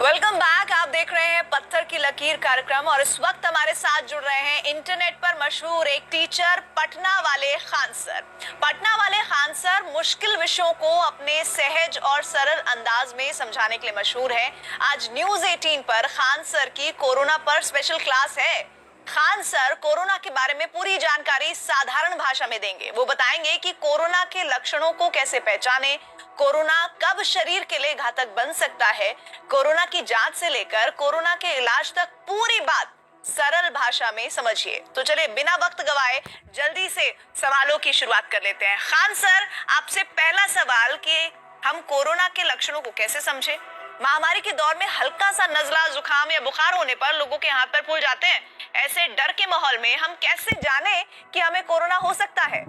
Welcome back. आप देख रहे हैं पत्थर की लकीर कार्यक्रम और इस वक्त हमारे साथ जुड़ रहे हैं इंटरनेट पर मशहूर एक टीचर पटना वाले खान सर। पटना वाले खान सर मुश्किल विषयों को अपने सहज और सरल अंदाज में समझाने के लिए मशहूर है। आज न्यूज 18 पर खान सर की कोरोना पर स्पेशल क्लास है। खान सर कोरोना के बारे में पूरी जानकारी साधारण भाषा में देंगे। वो बताएंगे कि कोरोना के लक्षणों को कैसे पहचाने, कोरोना कब शरीर के लिए घातक बन सकता है, कोरोना की जांच से लेकर कोरोना के इलाज तक पूरी बात सरल भाषा में समझिए। तो चलिए बिना वक्त गवाए जल्दी से सवालों की शुरुआत कर लेते हैं। खान सर, आपसे पहला सवाल कि हम कोरोना के लक्षणों को कैसे समझे। महामारी के दौर में हल्का सा नजला, जुकाम या बुखार होने पर लोगों के हाथ पैर फूल जाते हैं। ऐसे डर के माहौल में हम कैसे जाने कि हमें कोरोना हो सकता है।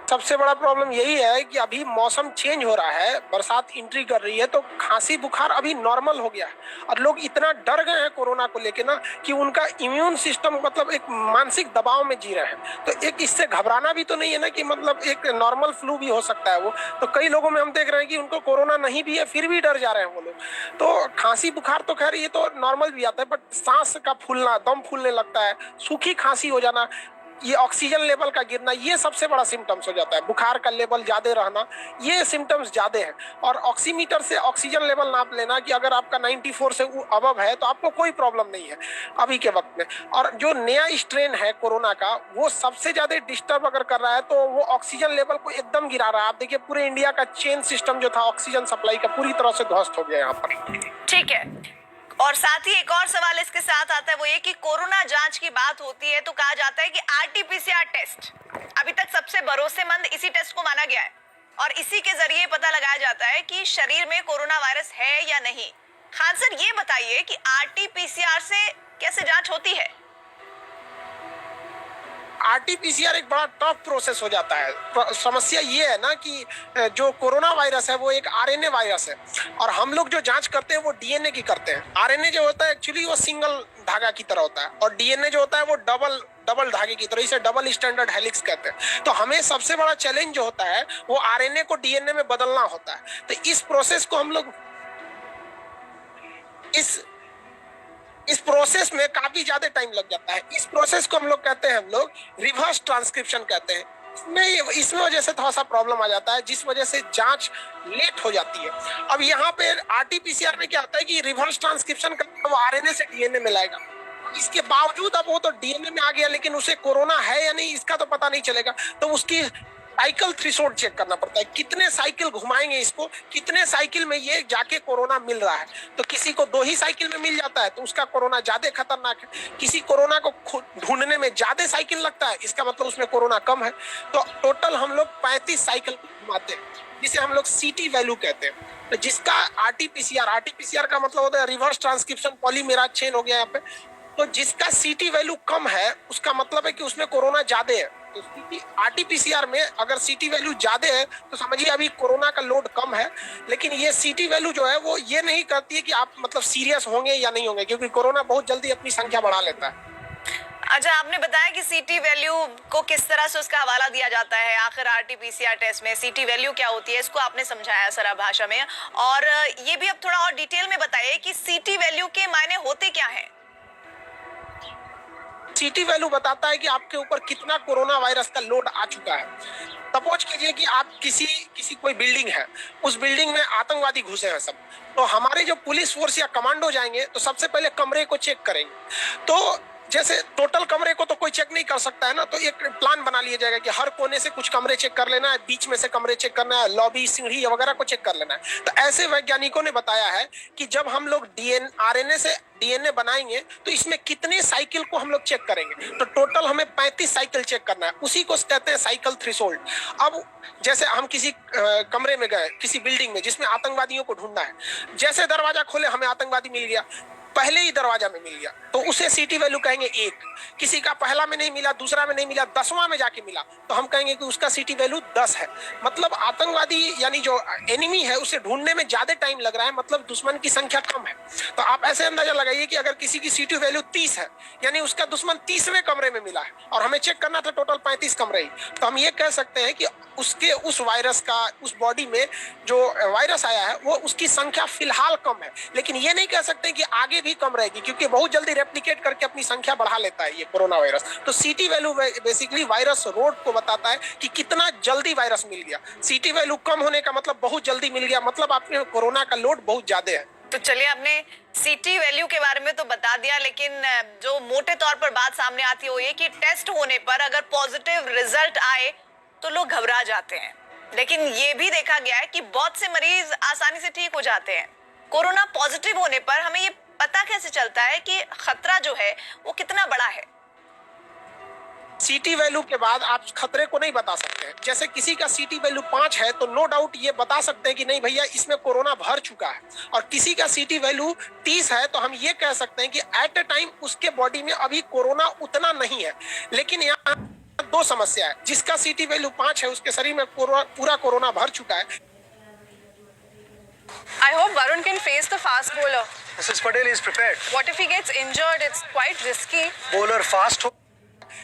सबसे बड़ा प्रॉब्लम यही है कि अभी मौसम चेंज हो रहा है, बरसात एंट्री कर रही है, तो खांसी बुखार अभी नॉर्मल हो गया है और लोग इतना डर गए हैं कोरोना को लेके ना कि उनका इम्यून सिस्टम मतलब एक मानसिक दबाव में जी रहे हैं। तो एक इससे घबराना भी तो नहीं है ना कि मतलब एक नॉर्मल फ्लू भी हो सकता है वो। तो कई लोगों में हम देख रहे हैं कि उनको कोरोना नहीं भी है फिर भी डर जा रहे हैं वो लोग। तो खांसी बुखार तो खैर ये तो नॉर्मल भी आता है, बट सांस का फूलना, दम फूलने लगता है, सूखी खांसी हो जाना, ये ऑक्सीजन लेवल का गिरना, ये सबसे बड़ा सिम्टम्स हो जाता है। बुखार का लेवल ज्यादा रहना, ये सिम्टम्स ज्यादा है। और ऑक्सीमीटर से ऑक्सीजन लेवल नाप लेना कि अगर आपका 94 से अबव है तो आपको कोई प्रॉब्लम नहीं है अभी के वक्त में। और जो नया स्ट्रेन है कोरोना का, वो सबसे ज्यादा डिस्टर्ब अगर कर रहा है तो वो ऑक्सीजन लेवल को एकदम गिरा रहा है। आप देखिए पूरे इंडिया का चेन सिस्टम जो था ऑक्सीजन सप्लाई का पूरी तरह से ध्वस्त हो गया यहाँ पर। ठीक है, और साथ ही एक और सवाल इसके साथ आता है, वो ये कि कोरोना जांच की बात होती है तो कहा जाता है कि आरटीपीसीआर टेस्ट अभी तक सबसे भरोसेमंद इसी टेस्ट को माना गया है और इसी के जरिए पता लगाया जाता है कि शरीर में कोरोना वायरस है या नहीं। खान सर, ये बताइए कि आरटीपीसीआर से कैसे जांच होती है। आरटीपीसीआर एक बड़ा टफ प्रोसेस हो जाता है। समस्या ये है ना कि जो कोरोना वायरस है वो एक आरएनए वायरस है और हम लोग जो जांच करते हैं वो डीएनए की करते हैं। आरएनए जो होता है एक्चुअली वो सिंगल धागा की तरह होता है और डीएनए जो होता है वो डबल धागे की तरह, इसे डबल स्टैंडर्ड हेलिक्स कहते हैं। तो हमें सबसे बड़ा चैलेंज जो होता है वो आरएनए को डीएनए में बदलना होता है। तो इस प्रोसेस को हम लोग इस प्रोसेस में काफी ज्यादा टाइम लग जाता है। इस प्रोसेस को हम लोग कहते हैं, हम लोग रिवर्स ट्रांसक्रिप्शन कहते हैं। इसमें वजह से थोड़ा सा प्रॉब्लम आ जाता है जिस वजह से जांच लेट हो जाती है। अब यहाँ पे आरटीपीसीआर में क्या होता है कि रिवर्स ट्रांसक्रिप्शन का वो आरएनए से डीएनए में लाएगा। इसके बावजूद अब वो तो डीएनए में आ गया लेकिन उसे कोरोना है या नहीं इसका तो पता नहीं चलेगा। तो उसकी साइकिल थ्रेशोल्ड चेक करना पड़ता है, कितने साइकिल घुमाएंगे इसको, कितने साइकिल में ये जाके कोरोना मिल रहा है। तो किसी को 2 ही साइकिल में मिल जाता है तो उसका कोरोना ज्यादा खतरनाक है। किसी कोरोना को ढूंढने में ज्यादा साइकिल लगता है, इसका मतलब उसमें कोरोना कम है। तो टोटल हम लोग 35 साइकिल घुमाते हैं जिसे हम लोग सीटी वैल्यू कहते हैं। तो जिसका आरटीपीसीआर का मतलब होता है रिवर्स ट्रांसक्रिप्शन पॉलीमेराज चेन हो गया यहाँ पे। तो जिसका सीटी वैल्यू कम है उसका मतलब है कि उसमें कोरोना ज्यादा है। तो आरटीपीसीआर में अगर सीटी वैल्यू ज्यादा है तो समझिए अभी कोरोना का लोड कम है। लेकिन ये सीटी वैल्यू जो है वो ये नहीं करती है कि आप मतलब सीरियस होंगे या नहीं होंगे, क्योंकि कोरोना बहुत जल्दी अपनी संख्या बढ़ा लेता है। अच्छा, आपने बताया कि सीटी वैल्यू को किस तरह से उसका हवाला दिया जाता है। आखिर आरटीपीसीआर टेस्ट में सीटी वैल्यू क्या होती है, इसको आपने समझाया सरल भाषा में। और ये भी अब थोड़ा और डिटेल में बताइए कि सीटी वैल्यू के मायने होते क्या हैं। सीटी वैल्यू बताता है कि आपके ऊपर कितना कोरोना वायरस का लोड आ चुका है। सपोज कीजिए कि आप किसी कोई बिल्डिंग है, उस बिल्डिंग में आतंकवादी घुसे हैं सब। तो हमारे जो पुलिस फोर्स या कमांडो जाएंगे तो सबसे पहले कमरे को चेक करेंगे। तो जैसे टोटल कमरे को तो कोई चेक नहीं कर सकता है ना, तो एक प्लान बना लिया जाएगा कि हर कोने से कुछ कमरे चेक कर लेना है, बीच में से कमरे चेक करना है, लॉबी, सीढ़ी वगैरह को चेक कर लेना है। तो ऐसे वैज्ञानिकों ने बताया है कि जब हम लोग आरएनए से डीएनए बनाएंगे तो इसमें कितने साइकिल को हम लोग चेक करेंगे। तो टोटल हमें 35 साइकिल चेक करना है, उसी को कहते हैं साइकिल थ्रेशोल्ड। अब जैसे हम किसी कमरे में गए, किसी बिल्डिंग में जिसमें आतंकवादियों को ढूंढना है, जैसे दरवाजा खोले हमें आतंकवादी मिल गया। पहले ही दरवाजा में मिल गया तो उसे सीटी वैल्यू कहेंगे 1। किसी का पहला में नहीं मिला, दूसरा में नहीं मिला, 10वां में जाके मिला तो हम कहेंगे कि उसका सीटी वैल्यू 10 है। मतलब आतंकवादी यानी जो एनिमी है उसे ढूंढने में ज्यादा टाइम लग रहा है, मतलब दुश्मन की संख्या कम है। तो आप ऐसे अंदाजा लगाइए कि अगर किसी की सीटी वैल्यू 30 है यानी उसका दुश्मन 30वें कमरे में मिला है और हमें चेक करना था टोटल 35 कमरे ही, तो हम ये कह सकते हैं कि उसके उस वायरस का उस बॉडी में जो वायरस आया है वो उसकी संख्या फिलहाल कम है, लेकिन ये नहीं कह सकते कि आगे भी कम रहेगी क्योंकि बहुत जल्दी रेप्लिकेट करके अपनी संख्या बढ़ा लेता है ये कोरोना वायरस। तो सीटी वैल्यू बेसिकली वायरस रोड को बताता है कि कितना जल्दी वायरस मिल गया। सीटी वैल्यू कम होने का मतलब बहुत जल्दी मिल गया, मतलब आपके कोरोना का लोड बहुत ज्यादा है। तो चलिए, आपने सीटी वैल्यू के बारे में तो बता दिया, लेकिन जो मोटे तौर पर बात सामने आती है वो ये कि टेस्ट होने पर अगर पॉजिटिव रिजल्ट आए तो लोग घबरा जाते हैं, लेकिन ये भी देखा गया है कि बहुत से मरीज आसानी से ठीक हो जाते हैं। कोरोना पॉजिटिव होने पर हमें ये पता कैसे चलता है कि खतरा जो है वो कितना बड़ा है? सीटी वैल्यू के बाद आप खतरे को नहीं बता सकते हैं। जैसे किसी का सीटी वैल्यू 5 है तो नो डाउट ये बता सकते हैं कि नहीं भैया इसमें कोरोना भर चुका है, और किसी का सीटी वैल्यू 30 है तो हम ये कह सकते हैं कि एट अ टाइम उसके बॉडी में अभी कोरोना उतना नहीं है। लेकिन यहाँ दो समस्या है, जिसका सीटी वैल्यू 5 है उसके शरीर में पूरा कोरोना भर चुका है। I hope Varun can face the fast bowler. Mrs. Patel is prepared. What if he gets injured? It's quite risky. Bowler fast हो,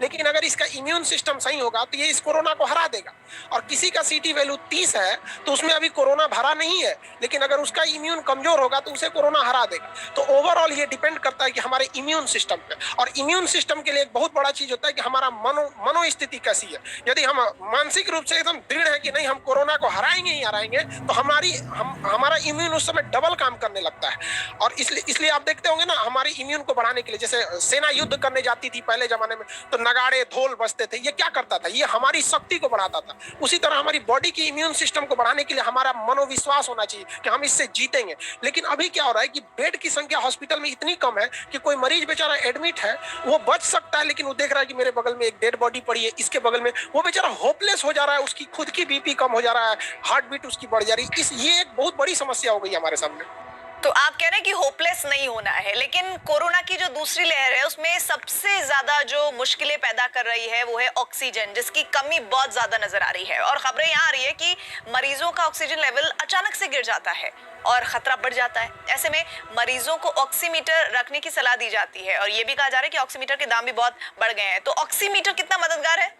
लेकिन अगर इसका इम्यून सिस्टम सही होगा तो ये इस कोरोना को हरा देगा। और किसी का सीटी वैल्यू 30 है तो उसमें अभी कोरोना भरा नहीं है, लेकिन अगर उसका इम्यून कमजोर होगा तो उसे कोरोना हरा देगा। तो ओवरऑल ये डिपेंड करता है कि हमारे इम्यून सिस्टम पे, और इम्यून सिस्टम के लिए एक बहुत बड़ा चीज होता है कि हमारा मनोस्थिति कैसी है। यदि हम मानसिक रूप से एकदम दृढ़ है कि नहीं हम कोरोना को हराएंगे ही हराएंगे, तो हमारा इम्यून उस समय डबल काम करने लगता है। और इसलिए आप देखते होंगे ना, हमारे इम्यून को बढ़ाने के लिए जैसे सेना युद्ध करने जाती थी पहले जमाने में तो नगाड़े ढोल बजते थे, ये क्या करता था? ये हमारी शक्ति को बढ़ाता था। उसी तरह हमारी बॉडी की इम्यून सिस्टम को बढ़ाने के लिए हमारा मनोविश्वास होना चाहिए कि हम इससे जीतेंगे। लेकिन अभी क्या हो रहा है कि बेड की संख्या हॉस्पिटल में इतनी कम है कि कोई मरीज बेचारा एडमिट है, वो बच सकता है लेकिन वो देख रहा है कि मेरे बगल में एक डेड बॉडी पड़ी है, इसके बगल में, वो बेचारा होपलेस हो जा रहा है, उसकी खुद की बीपी कम हो जा रहा है, हार्ट बीट उसकी बढ़ जा रही है। ये एक बहुत बड़ी समस्या हो गई हमारे सामने। तो आप कह रहे हैं कि होपलेस नहीं होना है, लेकिन कोरोना की जो दूसरी लहर है उसमें सबसे ज्यादा जो मुश्किलें पैदा कर रही है वो है ऑक्सीजन, जिसकी कमी बहुत ज्यादा नजर आ रही है। और खबरें यहाँ आ रही है कि मरीजों का ऑक्सीजन लेवल अचानक से गिर जाता है और खतरा बढ़ जाता है। ऐसे में मरीजों को ऑक्सीमीटर रखने की सलाह दी जाती है, और ये भी कहा जा रहा है कि ऑक्सीमीटर के दाम भी बहुत बढ़ गए हैं। तो ऑक्सीमीटर कितना मददगार है?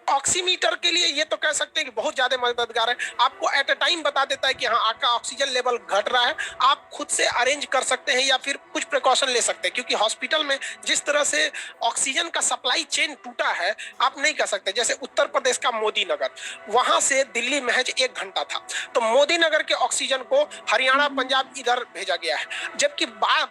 ऑक्सीमीटर के लिए ये तो कह सकते हैं कि बहुत ज्यादा मददगार है। आपको एट अ टाइम बता देता है कि हाँ आपका ऑक्सीजन लेवल घट रहा है। आप खुद से अरेंज कर सकते हैं या फिर कुछ प्रिकॉशन ले सकते हैं, क्योंकि हॉस्पिटल में जिस तरह से ऑक्सीजन का सप्लाई चेन टूटा है आप नहीं कर सकते। जैसे उत्तर प्रदेश का मोदी नगर, वहां से दिल्ली महज 1 घंटा था, तो मोदी नगर के ऑक्सीजन को हरियाणा पंजाब इधर भेजा गया है, जबकि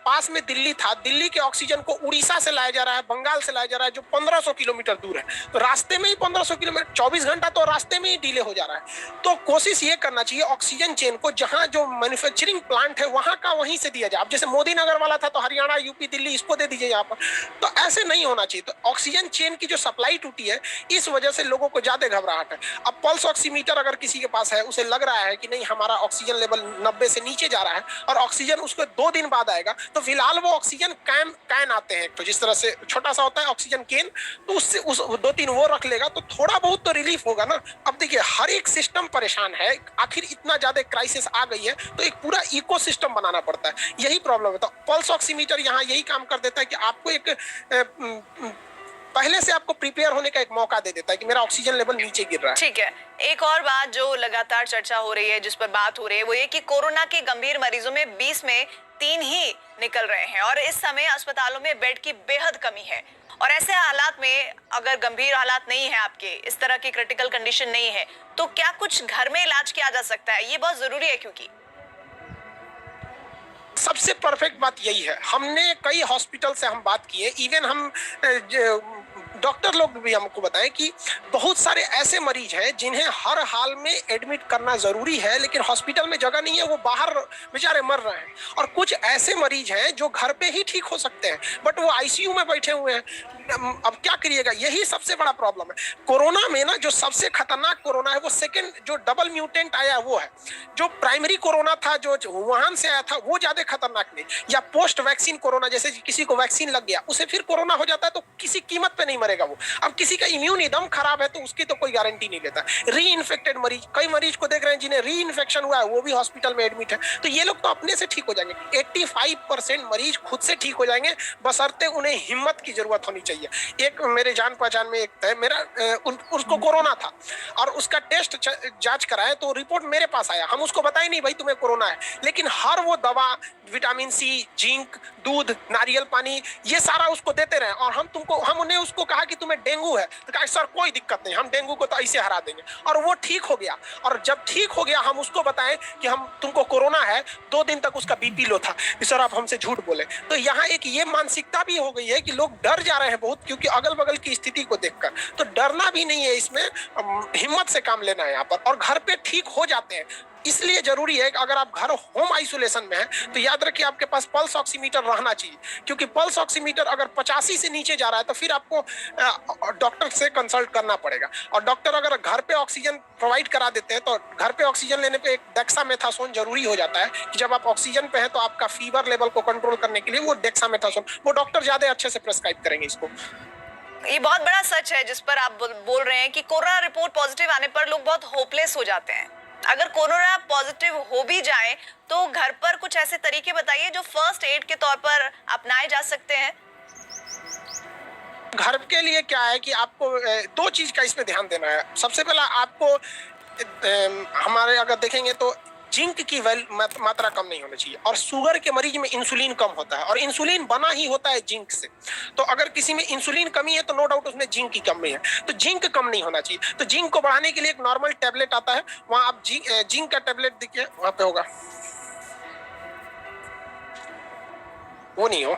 पास में दिल्ली था। दिल्ली के ऑक्सीजन को उड़ीसा से लाया जा रहा है, बंगाल से लाया जा रहा है, जो 1500 किलोमीटर दूर है। तो रास्ते में ही 1500 किलोमीटर, 24 घंटा तो रास्ते में ही डिले हो जा रहा है। तो कोशिश ये करना चाहिए ऑक्सीजन चेन को जहां जो मैन्युफैक्चरिंग प्लांट है वहां का वहीं से दिया जाए। अब जैसे मोदी नगर वाला था तो हरियाणा, यूपी, दिल्ली इसको दे दीजिए यहाँ पर, तो ऐसे नहीं होना चाहिए। तो ऑक्सीजन चेन की जो सप्लाई टूटी है इस वजह से लोगों को ज्यादा घबराहट है। अब पल्स ऑक्सीमीटर अगर किसी के पास है, उसे लग रहा है कि नहीं हमारा ऑक्सीजन लेवल 90 से नीचे जा रहा है और ऑक्सीजन उसको 2 दिन बाद आएगा, तो फिलहाल वो ऑक्सीजन कैन आते हैं, तो जिस तरह से छोटा सा होता है ऑक्सीजन कैन, तो उससे 2-3 वो रख लेगा तो थोड़ा बहुत तो रिलीफ होगा ना। अब देखिए हर एक सिस्टम परेशान है, आखिर इतना ज्यादा क्राइसिस आ गई है तो एक पूरा इकोसिस्टम बनाना पड़ता है, यही प्रॉब्लम है। तो पल्स ऑक्सीमीटर यहाँ यही काम कर देता है कि आपको एक पहले से आपको प्रिपेयर होने का एक मौका दे देता है कि मेरा ऑक्सीजन लेवल नीचे गिर रहा है। ठीक है, एक और बात जो लगातार चर्चा हो रही है, जिस पर बात हो रही है, वो ये कि कोरोना के गंभीर मरीजों में 20 में 3 ही निकल रहे हैं और इस समय अस्पतालों में बेड की बेहद कमी है। और ऐसे हालात में अगर गंभीर हालात नहीं है, आपके इस तरह की क्रिटिकल कंडीशन नहीं है, तो क्या कुछ घर में इलाज किया जा सकता है? ये बहुत जरूरी है, क्योंकि सबसे परफेक्ट बात यही है। हमने कई हॉस्पिटल से हम बात की है, इवन हम डॉक्टर लोग भी हमको बताएं कि बहुत सारे ऐसे मरीज हैं जिन्हें हर हाल में एडमिट करना जरूरी है, लेकिन हॉस्पिटल में जगह नहीं है, वो बाहर बेचारे मर रहे हैं। और कुछ ऐसे मरीज हैं जो घर पे ही ठीक हो सकते हैं, बट वो आईसीयू में बैठे हुए हैं। अब क्या करिएगा, यही सबसे बड़ा प्रॉब्लम है कोरोना में ना। जो सबसे खतरनाक कोरोना है वो सेकेंड जो डबल म्यूटेंट आया वो है। जो प्राइमरी कोरोना था जो वुहान से आया था वो ज्यादा खतरनाक नहीं, या पोस्ट वैक्सीन कोरोना, जैसे किसी को वैक्सीन लग गया उसे फिर कोरोना हो जाता है तो किसी कीमत पे नहीं मरेगा वो। अब किसी का इम्यून एकदम खराब है तो उसकी तो कोई गारंटी नहीं लेता। री इन्फेक्टेड मरीज, कई मरीज को देख रहे हैं जिन्हें री इन्फेक्शन हुआ है वो भी हॉस्पिटल में एडमिट है, तो ये लोग तो अपने से ठीक हो जाएंगे। 85% मरीज खुद से ठीक हो जाएंगे, बशर्ते उन्हें हिम्मत की जरूरत होनी चाहिए। एक मेरे जान पहचान में एक है मेरा, उसको कोरोना था और उसका टेस्ट जांच कराया तो रिपोर्ट मेरे पास आया। हम उसको बताए नहीं भाई तुम्हें कोरोना है, लेकिन हर वो दवा, विटामिन सी, जिंक, दूध, नारियल पानी, ये सारा उसको देते रहे। और हम उन्हें उसको कहा कि तुम्हें डेंगू है, तो कहा सर कोई दिक्कत नहीं, हम डेंगू को तो ऐसे हरा देंगे। और वो ठीक हो गया। और जब ठीक हो गया हम उसको बताएं कि हम तुमको कोरोना है, 2 दिन तक उसका बीपी लो था कि सर आप हमसे झूठ बोले। तो यहाँ एक ये मानसिकता भी हो गई है कि लोग डर जा रहे हैं बहुत, क्योंकि अगल बगल की स्थिति को देखकर। तो डरना भी नहीं है इसमें, हिम्मत से काम लेना है यहाँ पर, और घर पे ठीक हो जाते हैं। इसलिए जरूरी है कि अगर आप घर होम आइसोलेशन में हैं तो याद रखिए आपके पास पल्स ऑक्सीमीटर रहना चाहिए, क्योंकि पल्स ऑक्सीमीटर अगर 85 से नीचे जा रहा है तो फिर आपको डॉक्टर से कंसल्ट करना पड़ेगा। और डॉक्टर अगर घर पे ऑक्सीजन प्रोवाइड करा देते हैं तो घर पे ऑक्सीजन लेने पे एक डेक्सामेथासोन जरूरी हो जाता है कि जब आप ऑक्सीजन पे हैं तो आपका फीवर लेवल को कंट्रोल करने के लिए वो डेक्सामेथासोन, वो डॉक्टर ज्यादा अच्छे से प्रेस्क्राइब करेंगे इसको। ये बहुत बड़ा सच है जिस पर आप बोल रहे हैं कि कोरोना रिपोर्ट पॉजिटिव आने पर लोग बहुत होपलेस हो जाते हैं। अगर कोरोना पॉजिटिव हो भी जाए तो घर पर कुछ ऐसे तरीके बताइए जो फर्स्ट एड के तौर पर अपनाए जा सकते हैं। घर के लिए क्या है कि आपको 2 चीज का इसमें ध्यान देना है। सबसे पहला आपको हमारे अगर देखेंगे तो जिंक की मात्रा कम नहीं होनी चाहिए, और शुगर के मरीज में इंसुलिन कम होता है, और इंसुलिन बना ही होता है जिंक से। तो अगर किसी में इंसुलिन कमी है तो नो डाउट उसमें जिंक की कमी है, तो जिंक कम नहीं होना चाहिए। तो जिंक को बढ़ाने के लिए एक नॉर्मल टेबलेट आता है, वहां आप जिंक का टेबलेट देखिए, वहां पे होगा, वो नहीं हो,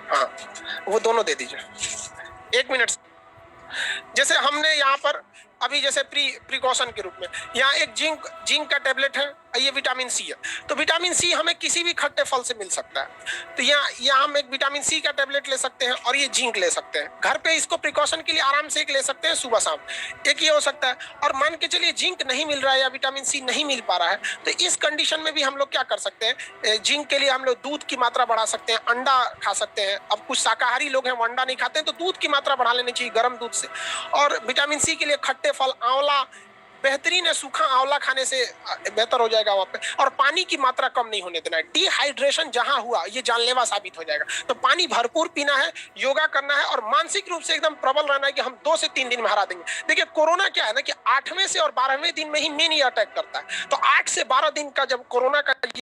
हाँ वो दोनों दे दीजिए। 1 मिनट। जैसे हमने यहाँ पर अभी जैसे प्रिकॉशन के रूप में यहाँ एक जिंक का टेबलेट है, ये विटामिन सी है। तो विटामिन सी हमें किसी भी खट्टे फल से मिल सकता है, तो यहाँ हम एक विटामिन सी का टेबलेट ले सकते हैं और ये जिंक ले सकते हैं। घर पे इसको प्रिकॉशन के लिए आराम से एक ले सकते हैं सुबह शाम, एक ये हो सकता है। और मान के चलिए जिंक नहीं मिल रहा है या विटामिन सी नहीं मिल पा रहा है, तो इस कंडीशन में भी हम लोग क्या कर सकते हैं, जिंक के लिए हम लोग दूध की मात्रा बढ़ा सकते हैं, अंडा खा सकते हैं। अब कुछ शाकाहारी लोग हैं वो अंडा नहीं खाते हैं, तो दूध की मात्रा बढ़ा लेनी चाहिए, गर्म दूध से। और विटामिन सी के लिए खट्टे फल, आंवला बेहतरीन है, सूखा आंवला खाने से बेहतर हो जाएगा वहां पे। और पानी की मात्रा कम नहीं होने देना है, डिहाइड्रेशन जहां हुआ ये जानलेवा साबित हो जाएगा। तो पानी भरपूर पीना है, योगा करना है, और मानसिक रूप से एकदम प्रबल रहना है कि हम 2 से 3 दिन में हरा देंगे। देखिए कोरोना क्या है ना कि 8वें से और 12वें दिन में ही मेन ये अटैक करता है। तो 8 से 12 दिन का जब कोरोना का